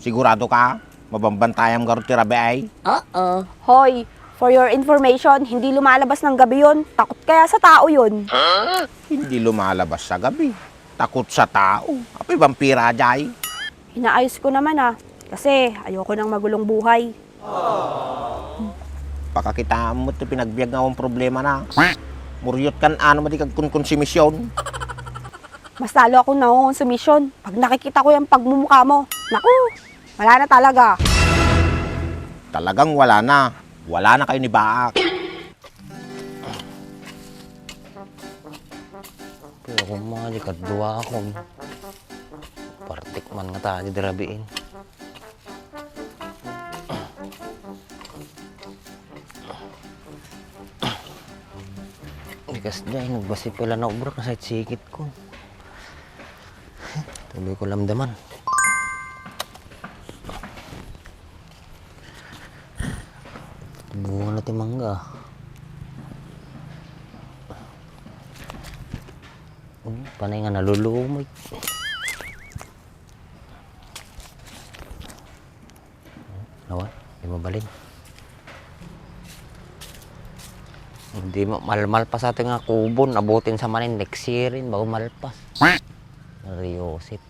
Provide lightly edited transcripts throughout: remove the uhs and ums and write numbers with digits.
Sigurado ka? Mabambantayan ka rin tirabe ay? Hoy, for your information, hindi lumalabas ng gabi yun. Takot kaya sa tao yun. Hindi lumalabas sa gabi. Takot sa tao. Apoy vampira jay. Inaayos ko naman kasi ayoko ng magulong buhay. Pakakitaan mo ito pinagbiag nga akong problema na. Muryot kan ano madi kag konsumisyon. Mas lalo akong nangonsumisyon pag nakikita ko yung pagmumukha mo. Naku, wala na talaga. Talagang wala na. Wala na kayo ni Baak. Pero kung mga di kadwa ako, partik man nga tayo dirabiin. Ikas dyan, nagbasi pala na ubrak na sa sikit ko. Tuloy ko lamdaman. Bunga natin mangga. Panay nga nalulumay. Nawa, di mabalin. Hindi malpas ating nga kubon, abutin sa manin next year rin bago malpas. Nariyosip.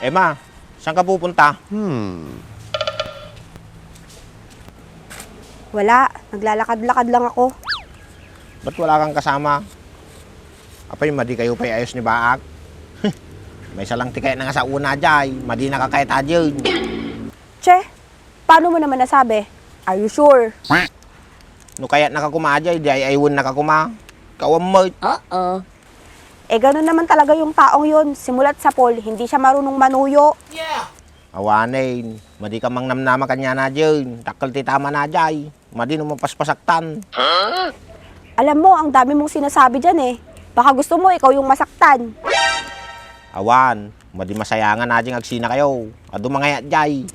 Emma, saan ka pupunta? Wala, naglalakad-lakad lang ako. Ba't wala kang kasama? Apay, madi kayo pa'y ayos ni Baak. May salang tikay na nga sa una jay. Madi nakakayat adyan. Che, paano mo naman nasabi? Are you sure? No kaya nakakuma jay, di ay aywan nakakuma. Kawamot. Ganun naman talaga yung taong yun. Simulat sa Paul, hindi siya marunong manuyo. Awanin, madi ka mang namnama kanya na dyan. Takal ti tama na jay. Madi no mapaspasaktan. Alam mo, ang dami mong sinasabi dyan Baka gusto mo, ikaw yung masaktan. Awan, madi masayangan na dyan agsina kayo. Ado mga jay.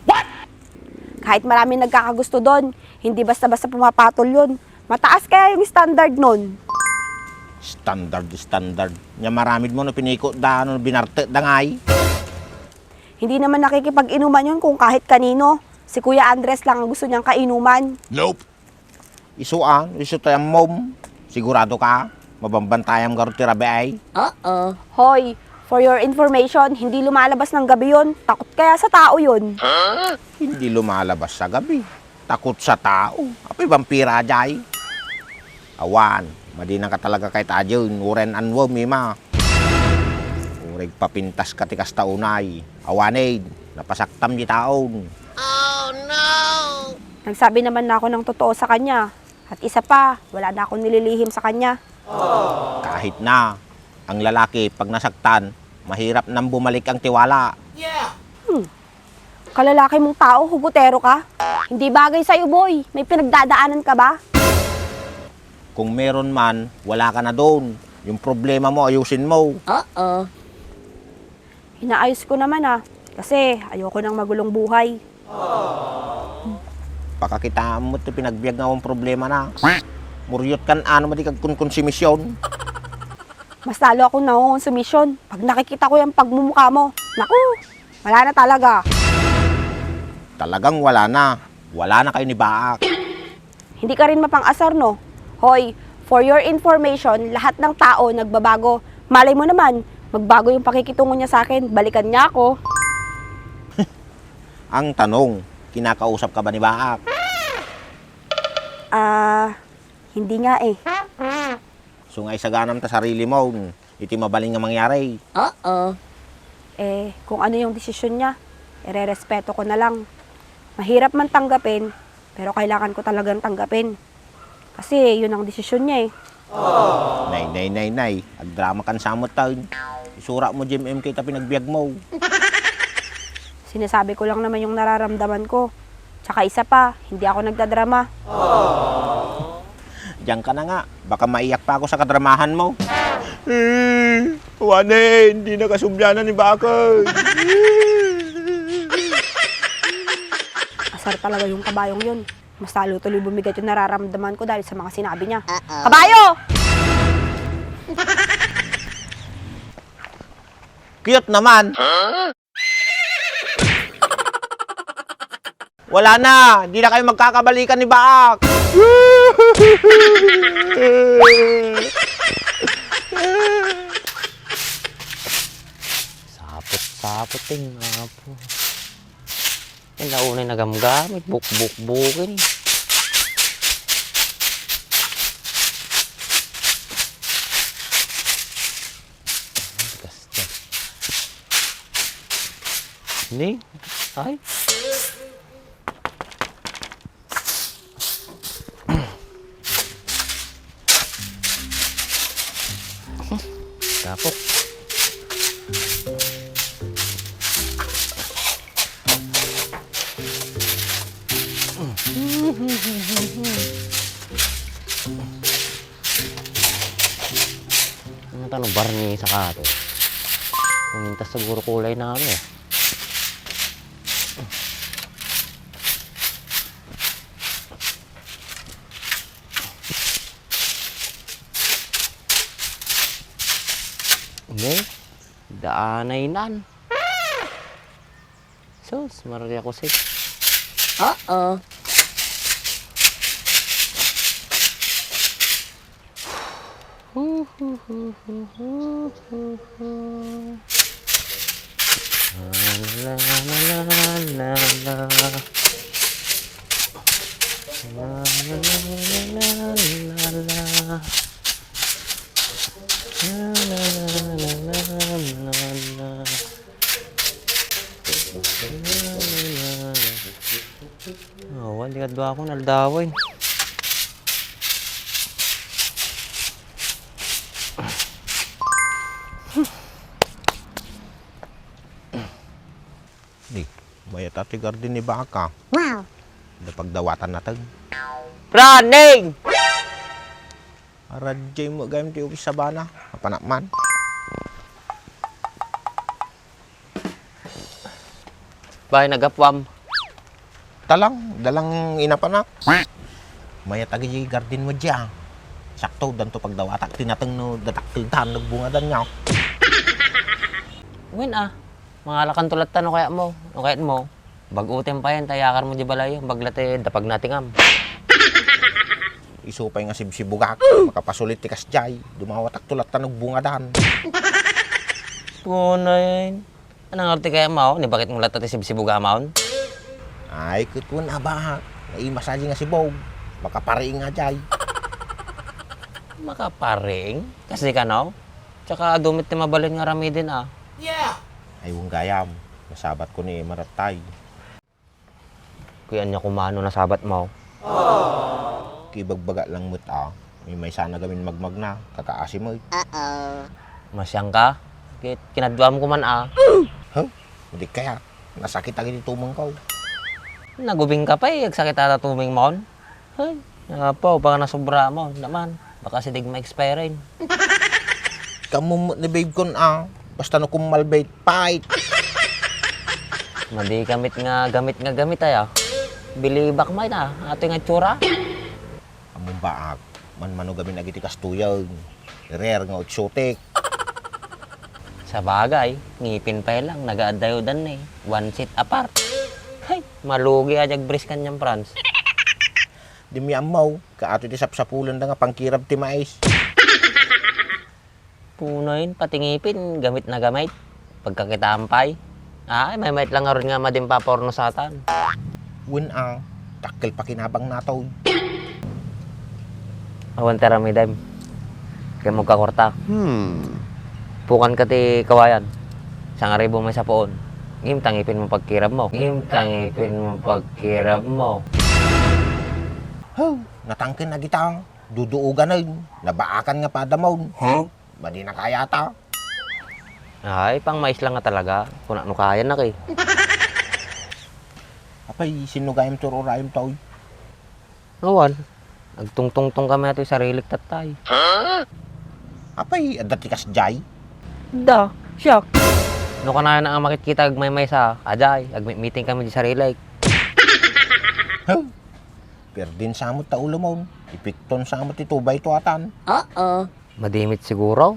Kahit maraming nagkakagusto doon, hindi basta-basta pumapatol yun. Mataas kaya yung standard nun. Standard. Nya maramid mo no piniko da no binarte dangay. Hindi naman nakikipag-inuman yun kung kahit kanino. Si Kuya Andres lang ang gusto niyang kainuman. Nope. Isu tayong mom. Sigurado ka? Mabambantayan ka rin tirabe ay? Hoy, for your information, hindi lumalabas ng gabi yun. Takot kaya sa tao yun. Hindi lumalabas sa gabi. Takot sa tao. Apoy vampira jay. Awan, madinan ka talaga kay tadyon. Uren anwo mima. Ureg papintas ka tikas taunay. Awanid, napasaktam di taon. Nagsabi naman na ako ng totoo sa kanya. At isa pa, wala na akong nililihim sa kanya. Kahit na, ang lalaki pag nasaktan, mahirap nang bumalik ang tiwala. Kalalaki mong tao, hugutero ka. Hindi bagay sa'yo, boy. May pinagdadaanan ka ba? Kung meron man, wala ka na doon. Yung problema mo, ayusin mo. Inaayos ko naman kasi ayoko ng magulong buhay. Pakakitaan mo ito pinagbiag nga akong problema na. Muryot kan ano madi kag konsumisyon. Mas lalo akong nangonsumisyon pag nakikita ko yung pagmumukha mo. Naku, wala na talaga. Talagang wala na. Wala na kayo ni Baak. Hindi ka rin mapang-asar, no? Hoy, for your information, lahat ng tao nagbabago. Malay mo naman, magbago yung pakikitungo niya sa akin. Balikan niya ako. Ang tanong, kinakausap ka ba ni Baak? Hindi nga So nga isaganam ta sarili mo, iti mabaling nga mangyari. Kung ano yung desisyon niya, ire-respeto ko na lang. Mahirap man tanggapin, pero kailangan ko talagang tanggapin. Kasi yun ang desisyon niya Nay. Agdrama kan samot taon. Isura mo Jim MK ta pinagbiag mo. Sinasabi ko lang naman yung nararamdaman ko. Tsaka isa pa, hindi ako nagdadrama. Diyan ka na nga. Baka maiyak pa ako sa kadramahan mo. Wane, hindi nakasubyanan ni Bakay. Asar talaga yung kabayong yun. Mas lalo tuloy bumigat yung nararamdaman ko dahil sa mga sinabi niya. Kabayo! Cute naman. Wala na. Hindi na kayo magkakabalikan ni Baak. Sapot-sapot nga po. Yung naunay nagamgamit, buk-buk-bukin. Gastos. Ni? Ay. Tapos. Ano tanong barni sa kato? Pumintas siguro kulay namin eh. Hindi. Daanay nan. Sus, marami ako sit. Uh-oh. La la la la la. La la la la la la. La la la la la la. Oh, hindi ka doon ako naldawin. Di, bayat ati garden ni Baka. Wow! Napagdawatan natin. Running! Radjay mo gayam ti upis sa bana. Apa naman? Bahay nagapwam. Dalang inapanak. Mayat agi di garden mo dyan. Sakto, dan to pagdawatak. Tinatang no, datak-tiltan, nagbungadan niya. Win mga lakan tulat no kaya mo. No kaya mo. Bagutin pa yan, tayakar mo di balay. Baglate, dapag natingam. Isupay nga sibsibugak. Makapasulit ti kasjay. Dumawatak tulat ta nagbungadan. Tunay. Anong arti kaya mo? Ni bakit mo latat sibsibuga maon? Ay, kutun aba. Naimasaji nga si Bob. Makapariing nga jay. Makaparing? Kasi ka no? Tsaka dumit ni mabalin nga rami din Ay, wong gayam. Nasabat ko ni Maratay. Kuya niya kumano na sabat mo. Kibagbaga lang mo't may sana gamin magmag na. Kakaasi mo. Masyang ka? Kinadwam ko man Huh? Hindi kaya. Nasakit agi ni tumong ko. Nagubing ka pa agsakit ata tuming mon. Ay, po, baka nasobra mo naman. Baka si dig ma-expire rin. Kamu ni babe kon Basta no kumalbait fight. Madi gamit ay Bilibak may ato nga tsura. Among baak. Man gamin agi ti kastuyaw. Rare nga otsotek. Sa bagay, ngipin pa lang, nag-aadayodan One seat apart. Hay, malugi ajag bris kanyang Franz. Di mi amaw. Kaato ti sapsapulan da nga pangkirab ti mais. Punoy, pati ngipin, gamit na gamit. Pagkakitampay. Ay, may mait lang nga rin nga madimpa porno satan. Win takkel pa kinabang nataw. Awan tera mi dem. Kaya mo kakorta. Pukan ka ti kawayan. Sa nga ribo may sa poon. Ngim tangipin mo pagkirab mo. Natangkin na gitang. Duduugan na yun. Nabaakan nga padamaw. Madi na kaya ta. Ay, pang mais lang nga talaga. Kung ano kaya na kay. Apay, sinugayam tururayam taoy. Awan. Nagtungtungtong kami nato sa sarili tatay. Apay, adati kas jay. Da, shock. No ka na ang makikita agmay sa ajay. Meeting kami di sarili. Huh? Perdin sa mo ta ulo mo. Ipikton sa mo titubay to atan. Madimit siguro.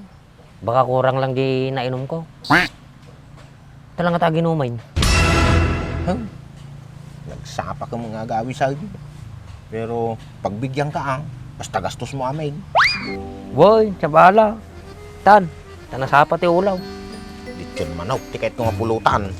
Baka kurang lang di nainom ko. Talang ata ginumain. Huh? Nagsapa ka mga gawi sa pero pagbigyan ka basta gastos mo amin. Boy, tsabala. Tan, tanasapa ti ulaw. Dityon manok, tikait nga pulutan.